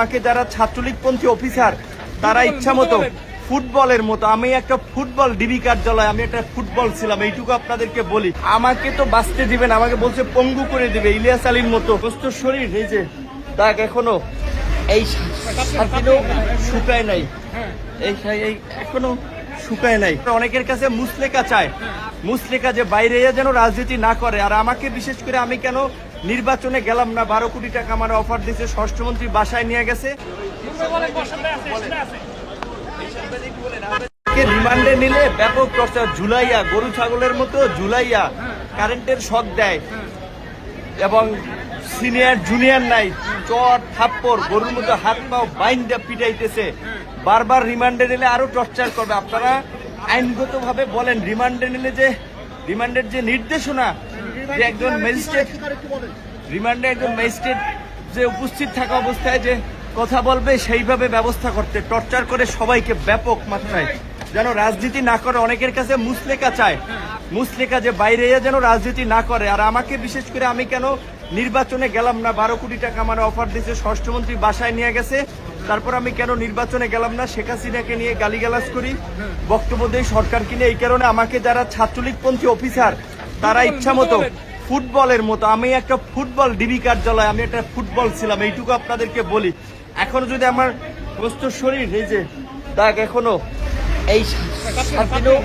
আমাকে যারা ছাত্রলীগপন্থী অফিসার তারা ইচ্ছা মতো ফুটবলের মতো, আমি একটা ফুটবল ডিবি কার্যালয়, আমি একটা ফুটবল ছিলাম, এইটুকু আপনাদেরকে বলি। আমাকে তো বাঁচতে দিবেন, আমাকে বলছে পঙ্গু করে দিবে ইলিয়াস আলীর মতো। সুস্থ শরীর, এই যে দাগ এখনো এই সাথীও শুকায় নাই, এই এখনো শুকায় নাই। অনেকের কাছে মুসলেকা চায়, মুসলেকা যে বাইরে যেন রাজনীতি না করে। আর আমাকে বিশেষ করে আমি কেন নির্বাচনে গেলাম না, 12 কোটি টাকা আমার অফার দিয়েছে, স্বরাষ্ট্রমন্ত্রী বাসায় নিয়ে গেছে। রিমান্ডে নিলে ব্যাপক চর্চা, ঝুলাইয়া গরু ছাগলের মতো ঝুলাইয়া কারেন্টের শক দেয় এবং সিনিয়র জুনিয়র নাই, চট থাপ্পড় গরুর মতো হাত পাও বাইন্দা পিটাইতেছে। বারবার রিমান্ডে নিলে আরো টর্চার করবে। আপনারা আইনগত ভাবে বলেন, রিমান্ডে নিলে যে রিমান্ডের যে নির্দেশনা, যে একজন ম্যাজিস্ট্রেট রিমান্ডে একজন ম্যাজিস্ট্রেট যে উপস্থিত থাকা অবস্থায় যে কথা বলবে সেইভাবে ব্যবস্থা করতে, টর্চার করে সবাইকে ব্যাপক মাত্রায় যেন রাজনীতি না করে। অনেকের কাছে মুসলেকা চায়, মুসলেকা যে বাইরে যেন রাজনীতি না করে। আর আমাকে বিশেষ করে আমি কেন নির্বাচনে গেলাম না, 12 কোটি টাকা আমার অফার দিয়েছে, স্বরাষ্ট্রমন্ত্রী বাসায় নিয়ে গেছে, তারপর আমি কেন নির্বাচনে গেলাম না, শেখ হাসিনাকে নিয়ে গালিগালাজ করি, বক্তব্য দেই সরকারকে নিয়ে। এই কারণে আমাকে যারা ছাত্রলীগপন্থী অফিসার তারা ইচ্ছা মতো ফুটবলের মতো, আমি একটা ফুটবল ডিবি কার্যালয়, আমি একটা ফুটবল ছিলাম, এইটুকু আপনাদেরকে বলি। এখনো যদি আমার সুস্থ শরীর, এই যে দাগ এখনো এই সাথীও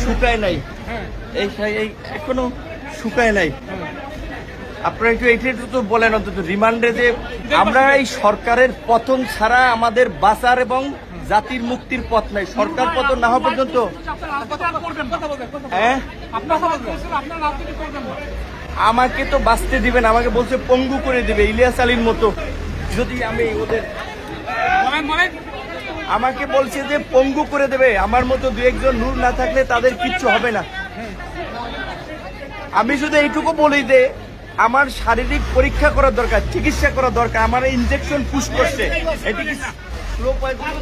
শুকায় নাই, এই এখনো শুকায় নাই। আপনারা একটু এইটা তো বলেন অন্তত, রিমান্ডে যে আমরা এই সরকারের পতন ছাড়া আমাদের বাঁচার এবং জাতির মুক্তির পথ নাই। সরকার পতন না হওয়া পর্যন্ত আমাকে তো বাঁচতে দিবেন, আমাকে বলছে পঙ্গু করে দিবে ইলিয়াস আলীর মতো। যদি আমি ওদের আমাকে বলছে যে পঙ্গু করে দেবে, আমার মতো দু একজন নূর না থাকলে তাদের কিচ্ছু হবে না। আমি শুধু এইটুকু বলি যে আমার শারীরিক পরীক্ষা করার দরকার, চিকিৎসা করা দরকার। আমার ইনজেকশন পুশ করছে, এটি কি স্লো পয়জন?